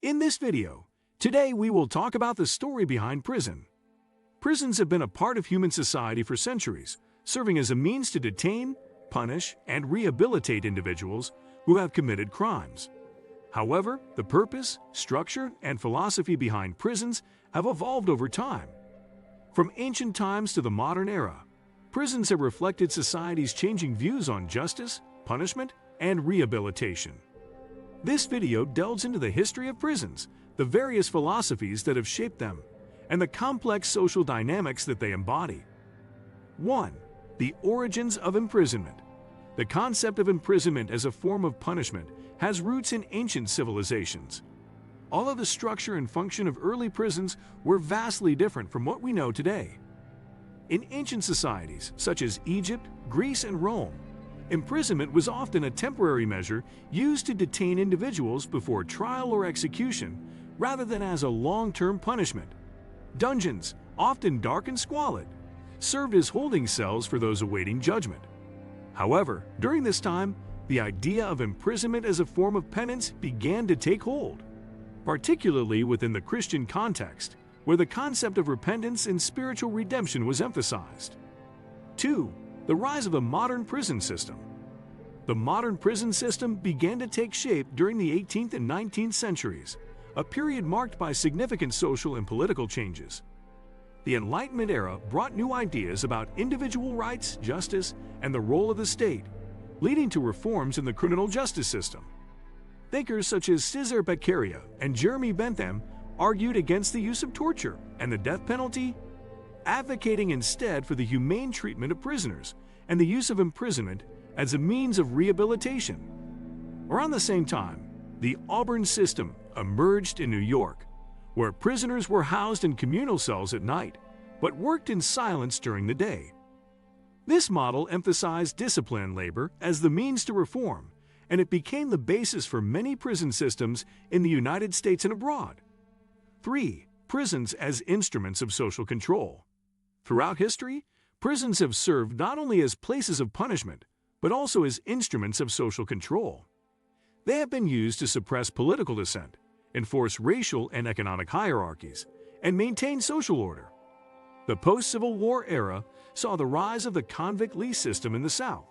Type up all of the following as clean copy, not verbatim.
In this video, today we will talk about the story behind prison. Prisons have been a part of human society for centuries, serving as a means to detain, punish, and rehabilitate individuals who have committed crimes. However, the purpose, structure, and philosophy behind prisons have evolved over time. From ancient times to the modern era, prisons have reflected society's changing views on justice, punishment, and rehabilitation. This video delves into the history of prisons, the various philosophies that have shaped them, and the complex social dynamics that they embody. 1. The origins of imprisonment. The concept of imprisonment as a form of punishment has roots in ancient civilizations. Although the structure and function of early prisons were vastly different from what we know today. In ancient societies such as Egypt, Greece, and Rome, imprisonment was often a temporary measure used to detain individuals before trial or execution, rather than as a long-term punishment. Dungeons, often dark and squalid, served as holding cells for those awaiting judgment. However, during this time, the idea of imprisonment as a form of penance began to take hold, particularly within the Christian context, where the concept of repentance and spiritual redemption was emphasized. 2. The rise of the modern prison system. The modern prison system began to take shape during the 18th and 19th centuries, a period marked by significant social and political changes. The Enlightenment era brought new ideas about individual rights, justice, and the role of the state, leading to reforms in the criminal justice system. Thinkers such as Cesare Beccaria and Jeremy Bentham argued against the use of torture and the death penalty, advocating instead for the humane treatment of prisoners and the use of imprisonment as a means of rehabilitation. Around the same time, the Auburn system emerged in New York, where prisoners were housed in communal cells at night, but worked in silence during the day. This model emphasized discipline labor as the means to reform, and it became the basis for many prison systems in the United States and abroad. 3. Prisons as instruments of social control. Throughout history, prisons have served not only as places of punishment, but also as instruments of social control. They have been used to suppress political dissent, enforce racial and economic hierarchies, and maintain social order. The post-Civil War era saw the rise of the convict lease system in the South,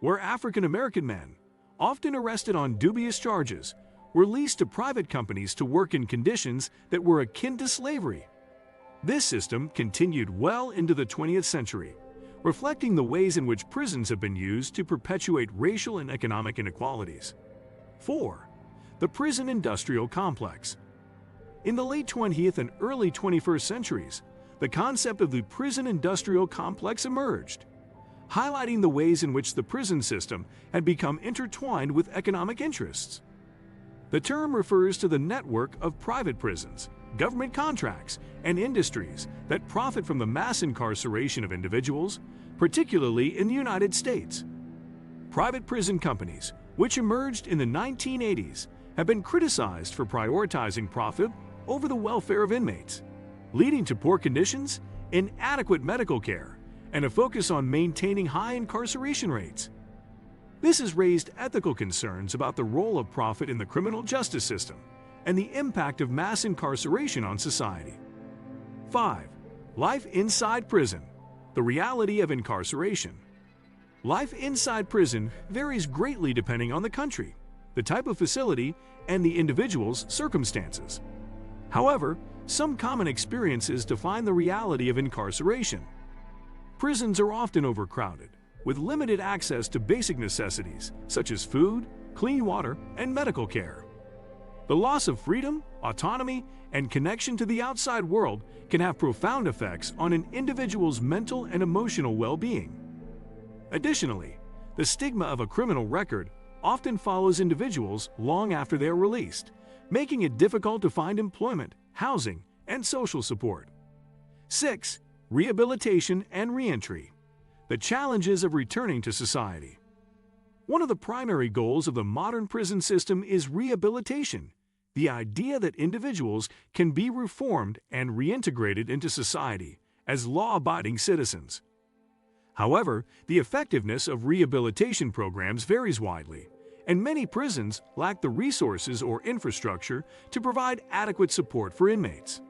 where African American men, often arrested on dubious charges, were leased to private companies to work in conditions that were akin to slavery. This system continued well into the 20th century, reflecting the ways in which prisons have been used to perpetuate racial and economic inequalities. 4. The prison industrial complex. In the late 20th and early 21st centuries, the concept of the prison industrial complex emerged, highlighting the ways in which the prison system had become intertwined with economic interests. The term refers to the network of private prisons, government contracts, and industries that profit from the mass incarceration of individuals, particularly in the United States. Private prison companies, which emerged in the 1980s, have been criticized for prioritizing profit over the welfare of inmates, leading to poor conditions, inadequate medical care, and a focus on maintaining high incarceration rates. This has raised ethical concerns about the role of profit in the criminal justice system and the impact of mass incarceration on society. 5. Life inside prison. The reality of incarceration. Life inside prison varies greatly depending on the country, the type of facility, and the individual's circumstances. However, some common experiences define the reality of incarceration. Prisons are often overcrowded, with limited access to basic necessities such as food, clean water, and medical care. The loss of freedom, autonomy, and connection to the outside world can have profound effects on an individual's mental and emotional well-being. Additionally, the stigma of a criminal record often follows individuals long after they are released, making it difficult to find employment, housing, and social support. 6. Rehabilitation and reentry. The challenges of returning to society. One of the primary goals of the modern prison system is rehabilitation, the idea that individuals can be reformed and reintegrated into society as law-abiding citizens. However, the effectiveness of rehabilitation programs varies widely, and many prisons lack the resources or infrastructure to provide adequate support for inmates.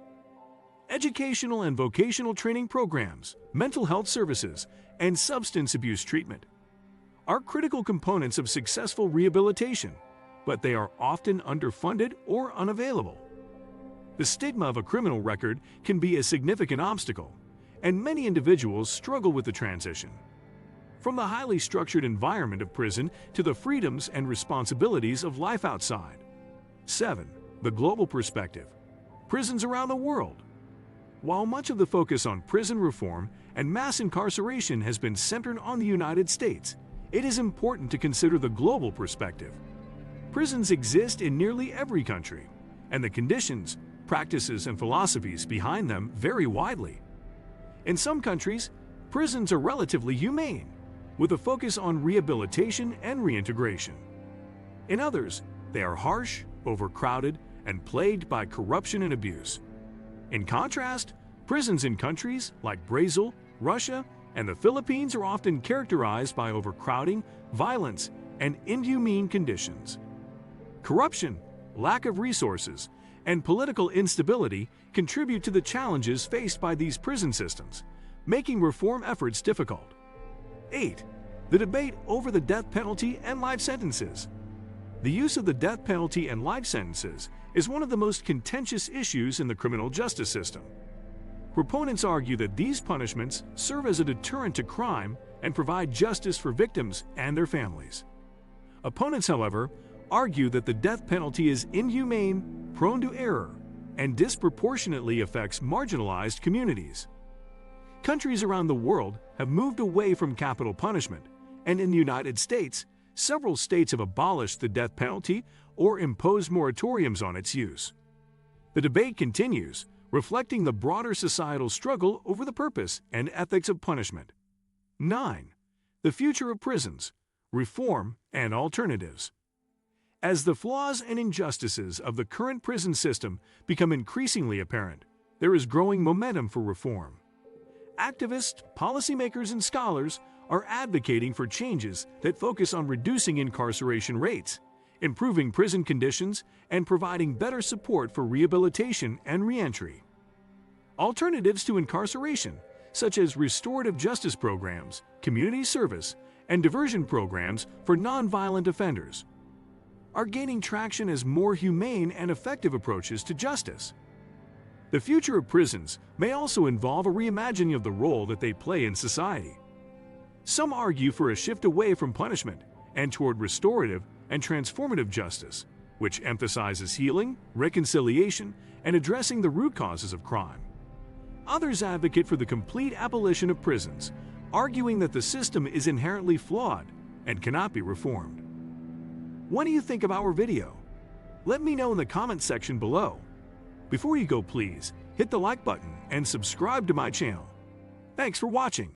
Educational and vocational training programs, mental health services, and substance abuse treatment are critical components of successful rehabilitation, but they are often underfunded or unavailable. The stigma of a criminal record can be a significant obstacle, and many individuals struggle with the transition. From the highly structured environment of prison to the freedoms and responsibilities of life outside. 7. The global perspective. Prisons around the world. While much of the focus on prison reform and mass incarceration has been centered on the United States, it is important to consider the global perspective. Prisons exist in nearly every country, and the conditions, practices, and philosophies behind them vary widely. In some countries, prisons are relatively humane, with a focus on rehabilitation and reintegration. In others, they are harsh, overcrowded, and plagued by corruption and abuse. In contrast, prisons in countries like Brazil, Russia, and the Philippines are often characterized by overcrowding, violence, and inhumane conditions. Corruption, lack of resources, and political instability contribute to the challenges faced by these prison systems, making reform efforts difficult. 8. The debate over the death penalty and life sentences. The use of the death penalty and life sentences is one of the most contentious issues in the criminal justice system. Proponents argue that these punishments serve as a deterrent to crime and provide justice for victims and their families. Opponents, however, argue that the death penalty is inhumane, prone to error, and disproportionately affects marginalized communities. Countries around the world have moved away from capital punishment, and in the United States, several states have abolished the death penalty or imposed moratoriums on its use. The debate continues, reflecting the broader societal struggle over the purpose and ethics of punishment. 9. The future of prisons, reform, and alternatives. As the flaws and injustices of the current prison system become increasingly apparent, there is growing momentum for reform. Activists, policymakers, and scholars are advocating for changes that focus on reducing incarceration rates, improving prison conditions, and providing better support for rehabilitation and reentry. Alternatives to incarceration, such as restorative justice programs, community service, and diversion programs for nonviolent offenders, are gaining traction as more humane and effective approaches to justice. The future of prisons may also involve a reimagining of the role that they play in society. Some argue for a shift away from punishment and toward restorative and transformative justice, which emphasizes healing, reconciliation, and addressing the root causes of crime. Others advocate for the complete abolition of prisons, arguing that the system is inherently flawed and cannot be reformed. What do you think of our video? Let me know in the comment section below. Before you go, please hit the like button and subscribe to my channel. Thanks for watching.